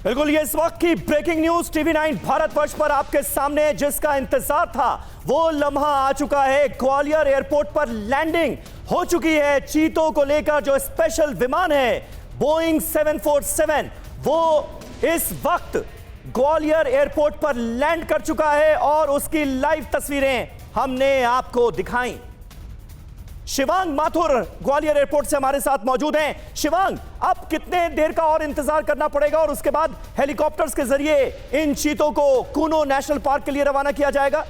बिल्कुल, ये इस वक्त की ब्रेकिंग न्यूज TV9 भारतवर्ष पर आपके सामने, जिसका इंतजार था वो लम्हा आ चुका है। ग्वालियर एयरपोर्ट पर लैंडिंग हो चुकी है। चीतों को लेकर जो स्पेशल विमान है बोइंग 747, वो इस वक्त ग्वालियर एयरपोर्ट पर लैंड कर चुका है और उसकी लाइव तस्वीरें हमने आपको दिखाई। शिवांग माथुर ग्वालियर एयरपोर्ट से हमारे साथ मौजूद हैं। शिवांग, अब कितने देर का और इंतजार करना पड़ेगा और उसके बाद हेलीकॉप्टर्स के जरिए इन चीतों को कूनो नेशनल पार्क के लिए रवाना किया जाएगा?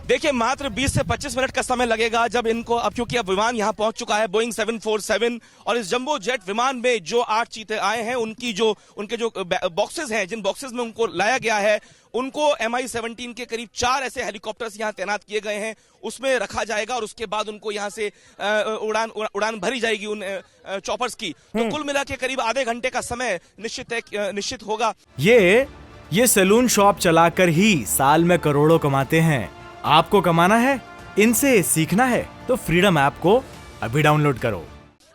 देखिए, मात्र 20 से 25 मिनट का समय लगेगा जब इनको, अब क्योंकि अब विमान यहां पहुंच चुका है बोइंग 747, और इस जंबो जेट विमान में जो 8 चीते आए हैं उनके जो बॉक्सेस हैं, जिन बॉक्सेस में उनको लाया गया है, उनको MI-17 के करीब 4 ऐसे हेलीकॉप्टर्स यहां तैनात किए गए हैं, उसमें रखा जाएगा और उसके बाद उनको यहां से उड़ान भरी जाएगी उन चॉपर्स की। तो कुल मिला के करीब आधे घंटे का समय निश्चित होगा। ये सैलून शॉप चलाकर ही साल में करोड़ों कमाते हैं। आपको कमाना है, इनसे सीखना है, तो फ्रीडम ऐप को अभी डाउनलोड करो।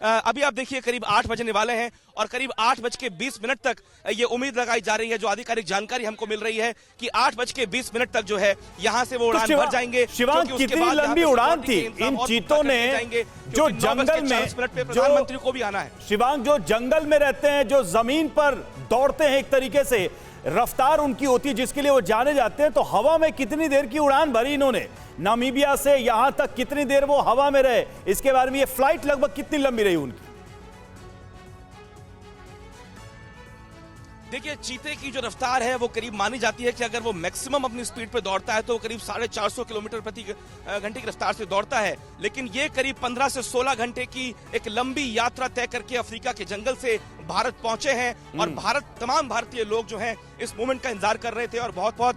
अभी आप देखिए करीब 8 बजने वाले हैं और करीब 8:20 तक ये उम्मीद लगाई जा रही है, जो आधिकारिक जानकारी हमको मिल रही है कि 8:20 तक जो है यहाँ से वो उड़ान भर जाएंगे। शिवांग, कितनी लंबी उड़ान थी इन चीतों ने जो जंगल में, प्रधानमंत्री को भी आना है। शिवांग, जो जंगल में रहते हैं, जो जमीन पर दौड़ते हैं, एक तरीके से रफ्तार उनकी होती है जिसके लिए वो जाने जाते हैं, तो हवा में कितनी देर की उड़ान भरी इन्होंने? नामीबिया से यहां तक कितनी देर वो हवा में रहे, इसके बारे में, ये फ्लाइट लगभग कितनी लंबी रही उनकी? देखिए, चीते की जो रफ्तार है वो करीब मानी जाती है कि अगर वो मैक्सिमम अपनी स्पीड पे दौड़ता है तो करीब 450 किलोमीटर प्रति घंटे की रफ्तार से दौड़ता है, लेकिन ये करीब 15 से 16 घंटे की एक लंबी यात्रा तय करके अफ्रीका के जंगल से भारत पहुंचे हैं। और तमाम भारतीय लोग जो हैं इस मोमेंट का इंतजार कर रहे थे और बहुत बहुत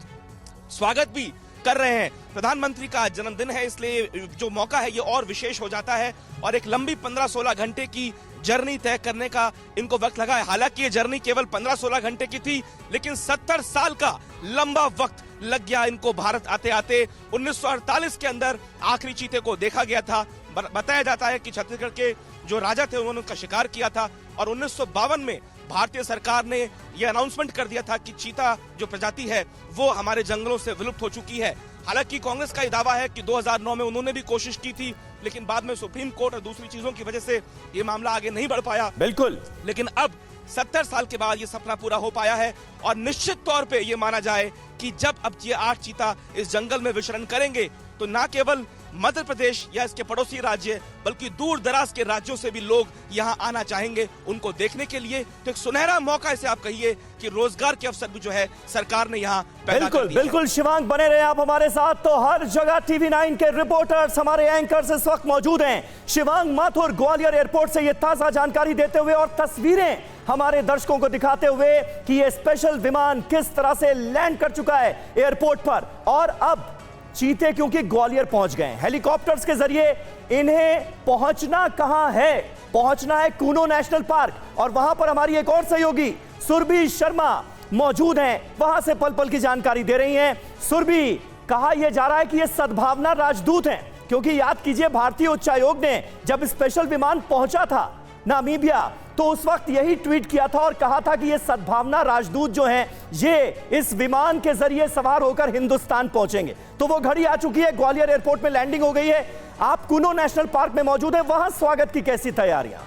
स्वागत भी कर रहे हैं। प्रधानमंत्री का जन्मदिन है, इसलिए जो मौका है ये और विशेष हो जाता है और एक लंबी 15-16 घंटे की जर्नी तय करने का इनको वक्त लगा है। हालांकि ये जर्नी केवल 15-16 घंटे की थी, लेकिन 70 साल का लंबा वक्त लग गया इनको भारत आते आते। 1948 के अंदर आखिरी चीते को देखा गया था। बताया जाता है कि छत्तीसगढ़ के जो राजा थे उन्होंने उनका शिकार किया था और 1952 में भारतीय सरकार ने यह अनाउंसमेंट कर दिया था कि चीता जो प्रजाति है वो हमारे जंगलों से विलुप्त हो चुकी है। हालांकि कांग्रेस का दावा है कि 2009 में उन्होंने भी कोशिश की थी, लेकिन बाद में सुप्रीम कोर्ट और दूसरी चीजों की वजह से ये मामला आगे नहीं बढ़ पाया। बिल्कुल, लेकिन अब 70 साल के बाद ये सपना पूरा हो पाया है और निश्चित तौर पे ये माना जाए कि जब अब ये 8 चीता इस जंगल में विचरण करेंगे तो न केवल मध्य प्रदेश या इसके पड़ोसी राज्य बल्कि दूर दराज के राज्यों से भी लोग यहां आना चाहेंगे उनको देखने के लिए। तो एक सुनहरा मौका इसे आप कहिए कि रोजगार के अवसर भी जो है सरकार ने यहां पैदा कर दिए। बिल्कुल शिवांग, बने रहे आप हमारे साथ। तो हर जगह TV9 के रिपोर्टर्स, हमारे एंकर्स इस वक्त मौजूद हैं। शिवांग माथुर ग्वालियर एयरपोर्ट से ये ताजा जानकारी देते हुए और तस्वीरें हमारे दर्शकों को दिखाते हुए कि ये स्पेशल विमान किस तरह से लैंड कर चुका है एयरपोर्ट पर। और अब चीते क्योंकि ग्वालियर पहुंच गए, हेलीकॉप्टर्स के जरिए इन्हें पहुंचना कहां है? पहुंचना है कूनो नेशनल पार्क और वहां पर हमारी एक और सहयोगी सुरभि शर्मा मौजूद हैं, वहां से पल पल की जानकारी दे रही हैं। सुरभि, कहा यह जा रहा है कि ये सद्भावना राजदूत हैं, क्योंकि याद कीजिए भारतीय उच्चायोग ने जब स्पेशल विमान पहुंचा था नामीबिया तो उस वक्त यही ट्वीट किया था और कहा था कि ये सद्भावना राजदूत जो हैं ये इस विमान के जरिए सवार होकर हिंदुस्तान पहुंचेंगे। तो वो घड़ी आ चुकी है, ग्वालियर एयरपोर्ट में लैंडिंग हो गई है। आप कूनो नेशनल पार्क में मौजूद हैं, वहां स्वागत की कैसी तैयारियां?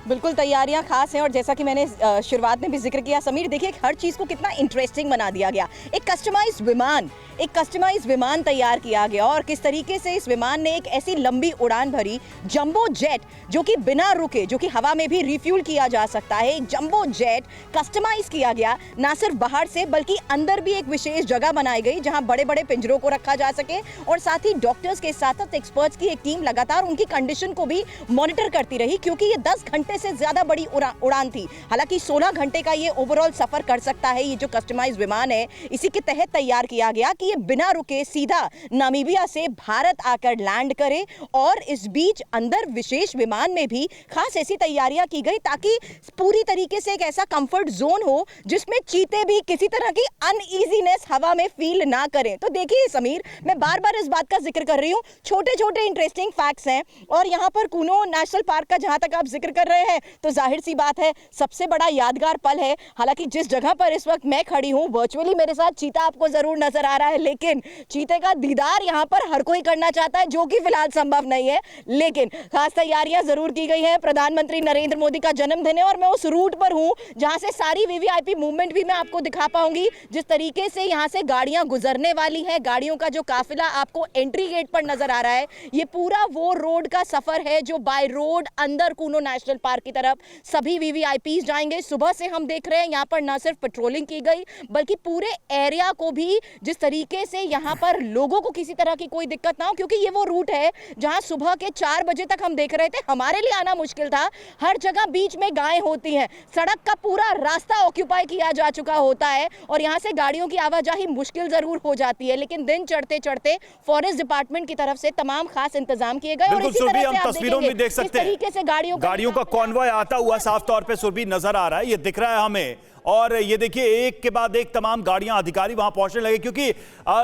बिल्कुल, तैयारियां खास हैं और जैसा कि मैंने शुरुआत में भी जिक्र किया समीर, देखिए हर चीज़ को कितना इंटरेस्टिंग बना दिया गया। एक कस्टमाइज्ड विमान तैयार किया गया और किस तरीके से इस विमान ने एक ऐसी लंबी उड़ान भरी, जंबो जेट जो कि बिना रुके, जो कि हवा में भी रिफ्यूल किया जा सकता है, एक जंबो जेट कस्टमाइज किया गया। ना सिर्फ बाहर से बल्कि अंदर भी एक विशेष जगह बनाई गई जहां बड़े बड़े पिंजरों को रखा जा सके और साथ ही डॉक्टर्स के साथ साथ एक्सपर्ट्स की एक टीम लगातार उनकी कंडीशन को भी मॉनिटर करती रही, क्योंकि ये 10 घंटे से ज्यादा बड़ी उड़ान थी। हालांकि 16 घंटे का ये ओवरऑल सफर कर सकता है। ये जो कस्टमाइज्ड विमान है इसी के तहत तैयार किया गया कि ये बिना रुके सीधा नामीबिया से भारत आकर लैंड करे। और इस बीच अंदर विशेष विमान में भी खास ऐसी तैयारियां की गई ताकि पूरी तरीके से एक ऐसा कंफर्ट जोन हो जिसमें चीते भी किसी तरह की अनईजीनेस हवा में फील ना करें। तो देखिए समीर, मैं बार बार इस बात का जिक्र कर रही हूँ, छोटे छोटे इंटरेस्टिंग फैक्ट्स हैं। और यहाँ पर कूनो नेशनल पार्क का जहां तक आप जिक्र कर रहे हैं तो जाहिर सी बात है सबसे बड़ा यादगार पल है। हालांकि जिस जगह पर इस वक्त मैं खड़ी हूँ वर्चुअली मेरे साथ चीता आपको जरूर नजर आ रहा है, लेकिन चीते का दीदार यहाँ पर हर कोई करना चाहता है जो कि फिलहाल संभव नहीं है। लेकिन खास तैयारियां जरूर की गई हैं। प्रधानमंत्री नरेंद्र मोदी का जन्मदिन है और मैं उस रूट पर हूं जहां से सारी वीवीआईपी मूवमेंट भी मैं आपको दिखा पाऊंगी। जिस तरीके से यहां से गाड़ियां गुजरने वाली हैं, गाड़ियों का जो काफिला आपको एंट्री गेट पर नजर आ रहा है, ये पूरा वो रोड का सफर है जो बाय रोड अंदर कूनो नेशनल पार्क की तरफ सभी वीवीआईपी जाएंगे। सुबह से हम देख रहे हैं यहाँ पर न सिर्फ पेट्रोलिंग की गई बल्कि पूरे एरिया को भी जिस तरीके से यहाँ पर लोगों को किसी तरह की कोई दिक्कत ना हो, क्योंकि ये वो रूट है जहां सुबह के 4 बजे तक हम देख रहे थे हमारे लिए आना मुश्किल था। हर जगह बीच में गायें होती हैं, सड़क का पूरा रास्ता ऑक्यूपाई किया जा चुका होता है और यहां से गाड़ियों की आवाजाही मुश्किल जरूर हो जाती है। लेकिन दिन चढ़ते चढ़ते फॉरेस्ट डिपार्टमेंट की तरफ से तमाम खास इंतजाम किए गए। और इसी तरह से आप तस्वीरों में देख सकते हैं तरीके से गाड़ियों का कॉन्वॉय आता हुआ साफ तौर पे सुरभि नजर आ रहा है, ये दिख रहा है हमें। और ये देखिए एक के बाद एक तमाम गाड़ियां, अधिकारी वहां पहुंचने लगे क्योंकि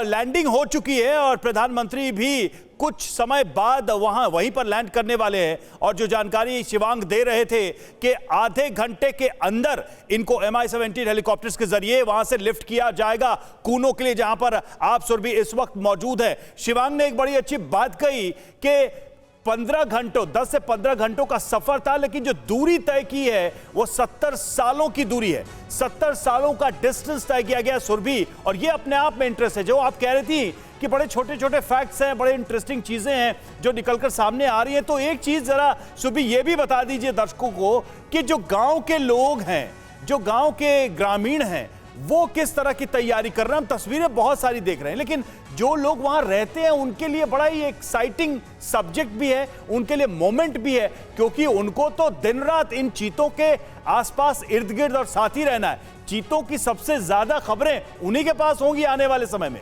लैंडिंग हो चुकी है और प्रधानमंत्री भी कुछ समय बाद वहीं पर लैंड करने वाले हैं। और जो जानकारी शिवांग दे रहे थे कि आधे घंटे के अंदर इनको MI-17 हेलीकॉप्टर्स के जरिए वहां से लिफ्ट किया जाएगा कूनो के लिए, जहां पर आप सुरभि इस वक्त मौजूद है। शिवांग ने एक बड़ी अच्छी बात कही कि 15 घंटों 10 से 15 घंटों का सफर था, लेकिन जो दूरी तय की है वो 70 सालों की दूरी है। 70 सालों का डिस्टेंस तय किया गया सुरभि, और ये अपने आप में इंटरेस्ट है। जो आप कह रही थी कि बड़े छोटे छोटे फैक्ट्स हैं, बड़े इंटरेस्टिंग चीजें हैं जो निकलकर सामने आ रही हैं, तो एक चीज जरा सुरभि ये भी बता दीजिए दर्शकों को कि जो गांव के लोग हैं, जो गांव के ग्रामीण हैं, वो किस तरह की तैयारी कर रहे हैं। हम तस्वीरें बहुत सारी देख रहे हैं, लेकिन जो लोग वहां रहते हैं उनके लिए बड़ा ही एक्साइटिंग सब्जेक्ट भी है, उनके लिए मोमेंट भी है, क्योंकि उनको तो दिन रात इन चीतों के आसपास इर्द गिर्द और साथ ही रहना है। चीतों की सबसे ज्यादा खबरें उन्हीं के पास होंगी आने वाले समय में।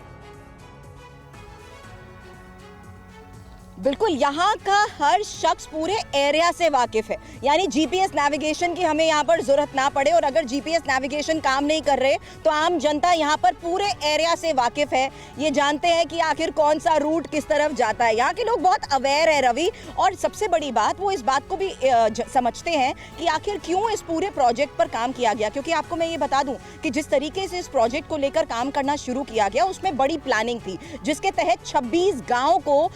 बिल्कुल, यहाँ का हर शख्स पूरे एरिया से वाकिफ है, यानी जीपीएस नेविगेशन की हमें यहाँ पर जरूरत ना पड़े। और अगर जीपीएस नेविगेशन काम नहीं कर रहे तो आम जनता यहाँ पर पूरे एरिया से वाकिफ है, ये जानते हैं कि आखिर कौन सा रूट किस तरफ जाता है। यहाँ के लोग बहुत अवेयर है रवि, और सबसे बड़ी बात वो इस बात को भी समझते हैं कि आखिर क्यों इस पूरे प्रोजेक्ट पर काम किया गया। क्योंकि आपको मैं ये बता दूं कि जिस तरीके से इस प्रोजेक्ट को लेकर काम करना शुरू किया गया उसमें बड़ी प्लानिंग थी, जिसके तहत 26 गाँव को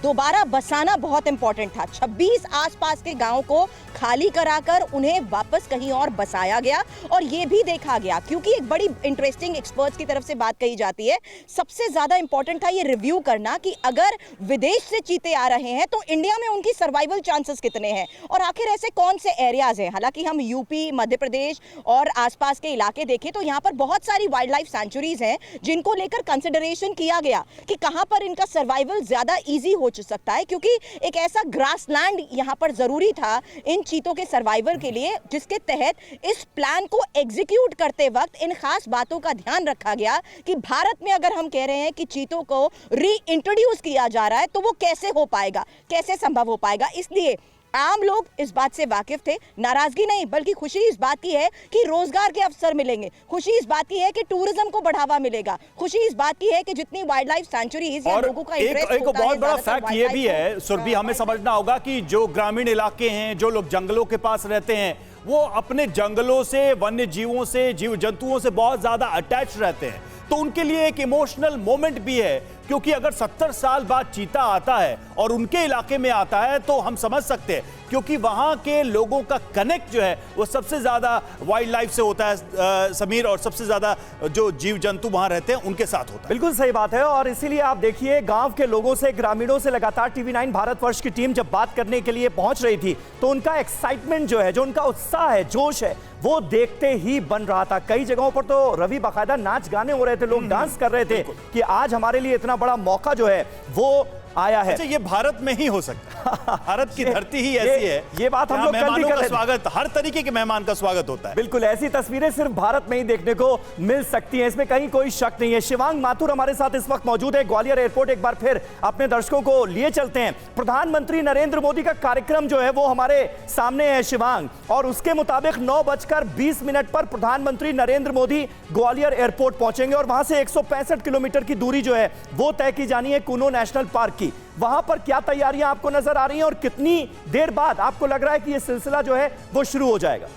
दोबारा बसाना बहुत इंपॉर्टेंट था। 26 आसपास के गांव को खाली कराकर उन्हें वापस कहीं और बसाया गया। और यह भी देखा गया, क्योंकि एक बड़ी इंटरेस्टिंग एक्सपर्ट्स की तरफ से बात कही जाती है, सबसे ज्यादा इंपॉर्टेंट था ये रिव्यू करना कि अगर विदेश से चीते आ रहे हैं तो इंडिया में उनकी सर्वाइवल चांसेस कितने हैं और आखिर ऐसे कौन से एरियाज हैं। हालांकि हम यूपी, मध्य प्रदेश और आसपास के इलाके देखें तो यहाँ पर बहुत सारी वाइल्ड लाइफ सेंचुरीज हैं जिनको लेकर कंसिडरेशन किया गया कि कहां पर इनका सर्वाइवल ज्यादा ईजी हो सकता है, क्योंकि एक ऐसा ग्रासलैंड यहां पर जरूरी था इन चीतों के सर्वाइवल के लिए, जिसके तहत इस प्लान को एग्जीक्यूट करते वक्त इन खास बातों का ध्यान रखा गया कि भारत में अगर हम कह रहे हैं कि चीतों को रीइंट्रोड्यूस किया जा रहा है तो वो कैसे हो पाएगा, कैसे संभव हो पाएगा। इसलिए आम लोग इस बात से वाकिफ थे। नाराजगी नहीं बल्कि खुशी इस बात की है कि रोजगार के अवसर मिलेंगे, खुशी इस बात की है कि टूरिज्म को बढ़ावा मिलेगा, खुशी इस बात की है कि जितनी वाइल्ड लाइफ सेंचुरीज या लोगों का इंटरेस्ट एक बहुत बड़ा फैक्ट ये भी है सुरभि, हमें समझना होगा कि जो ग्रामीण इलाके हैं, जो लोग जंगलों के पास रहते हैं, वो अपने जंगलों से, वन्य जीवों से, जीव जंतुओं से बहुत ज्यादा अटैच रहते हैं। तो उनके लिए एक इमोशनल मोमेंट भी है, क्योंकि अगर 70 साल बाद चीता आता है और उनके इलाके में आता है तो हम समझ सकते हैं, क्योंकि वहां के लोगों का कनेक्ट जो है वो सबसे ज्यादा वाइल्ड लाइफ से होता है समीर, और सबसे ज्यादा जो जीव जंतु वहां रहते हैं उनके साथ होता है। बिल्कुल सही बात है, और इसीलिए आप देखिए गांव के लोगों से, ग्रामीणों से लगातार TV9 भारतवर्ष की टीम जब बात करने के लिए पहुंच रही थी तो उनका एक्साइटमेंट जो है, जो उनका उत्साह है, जोश है, वो देखते ही बन रहा था। कई जगहों पर तो रवि बाकायदा नाच गाने हो रहे थे, लोग डांस कर रहे थे कि आज हमारे लिए इतना बड़ा मौका जो है वो आया है। अच्छा, ये भारत में ही हो सकता है। भारत की धरती ही ऐसी है, ये बात हम जहां लोग कल भी मेहमानों कर का रहे थे। स्वागत, हर तरीके के मेहमान का स्वागत होता है। बिल्कुल ऐसी तस्वीरें सिर्फ भारत में ही देखने को मिल सकती हैं, इसमें कहीं कोई शक नहीं है। शिवांग माथुर हमारे साथ इस वक्त मौजूद है ग्वालियर एयरपोर्ट। एक बार फिर अपने दर्शकों को लिए चलते हैं। प्रधानमंत्री नरेंद्र मोदी का कार्यक्रम जो है वो हमारे सामने है शिवांग, और उसके मुताबिक 9:20 पर प्रधानमंत्री नरेंद्र मोदी ग्वालियर एयरपोर्ट पहुंचेंगे और वहां से 165 किलोमीटर की दूरी जो है वो तय की जानी है कूनो नेशनल पार्क की। वहां पर क्या तैयारियां आपको नजर आ रही हैं और कितनी देर बाद आपको लग रहा है कि यह सिलसिला जो है वो शुरू हो जाएगा?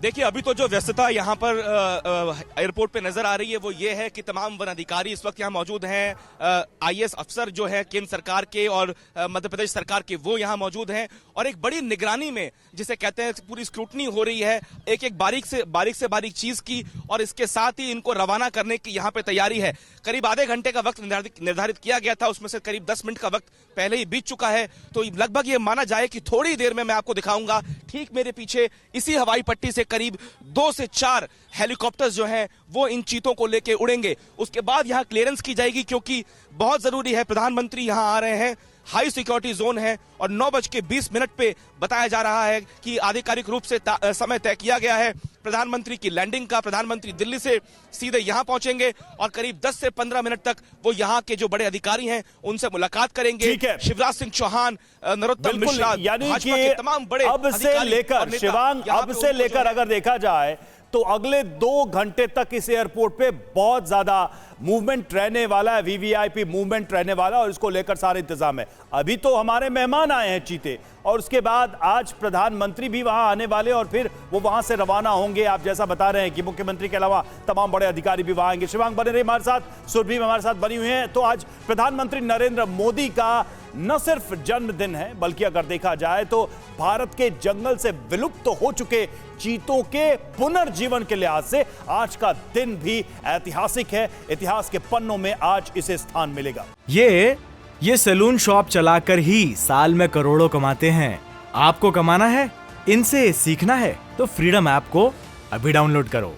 देखिए, अभी तो जो व्यस्तता यहाँ पर एयरपोर्ट पे नजर आ रही है वो ये है कि तमाम वन अधिकारी इस वक्त यहाँ मौजूद हैं। आईएएस अफसर जो है केंद्र सरकार के और मध्य प्रदेश सरकार के, वो यहाँ मौजूद हैं और एक बड़ी निगरानी में, जिसे कहते हैं पूरी स्क्रूटनी हो रही है एक एक बारीक से बारीक चीज की, और इसके साथ ही इनको रवाना करने की यहाँ पे तैयारी है। करीब आधे घंटे का वक्त निर्धारित किया गया था, उसमें से करीब 10 मिनट का वक्त पहले ही बीत चुका है। तो लगभग ये माना जाए कि थोड़ी देर में मैं आपको दिखाऊंगा, ठीक मेरे पीछे इसी हवाई पट्टी से करीब 2 से 4 हेलीकॉप्टर्स जो हैं वो इन चीतों को लेके उड़ेंगे। उसके बाद यहां क्लियरेंस की जाएगी, क्योंकि बहुत जरूरी है, प्रधानमंत्री यहां आ रहे हैं, हाई सिक्योरिटी जोन है और 9:20 पे बताया जा रहा है कि आधिकारिक रूप से समय तय किया गया है प्रधानमंत्री की लैंडिंग का। प्रधानमंत्री दिल्ली से सीधे यहां पहुंचेंगे और करीब 10 से 15 मिनट तक वो यहां के जो बड़े अधिकारी हैं उनसे मुलाकात करेंगे। शिवराज सिंह चौहान, नरोत्तम मिश्रा, भाजपा के तमाम बड़े अब से लेकर शिवांग, अब से लेकर अगर देखा जाए तो अगले 2 घंटे तक इस एयरपोर्ट पे बहुत ज्यादा मूवमेंट रहने वाला है, वीवीआईपी मूवमेंट रहने वाला है और इसको लेकर सारे इंतजाम है। अभी तो हमारे मेहमान आए हैं चीते, और उसके बाद आज प्रधानमंत्री भी वहां आने वाले और फिर वो वहां से रवाना होंगे। आप जैसा बता रहे हैं कि मुख्यमंत्री के अलावा तमाम बड़े अधिकारी भी वहां आएंगे। शिवांग बने रही हमारे साथ, सुरभि हमारे साथ बनी हुई है। तो आज प्रधानमंत्री नरेंद्र मोदी का न सिर्फ जन्मदिन है, बल्कि अगर देखा जाए तो भारत के जंगल से विलुप्त हो चुके चीतों के पुनर्जीवन के लिहाज से आज का दिन भी ऐतिहासिक है। इतिहास के पन्नों में आज इसे स्थान मिलेगा। ये सैलून शॉप चलाकर ही साल में करोड़ों कमाते हैं। आपको कमाना है, इनसे सीखना है तो फ्रीडम ऐप को अभी डाउनलोड करो।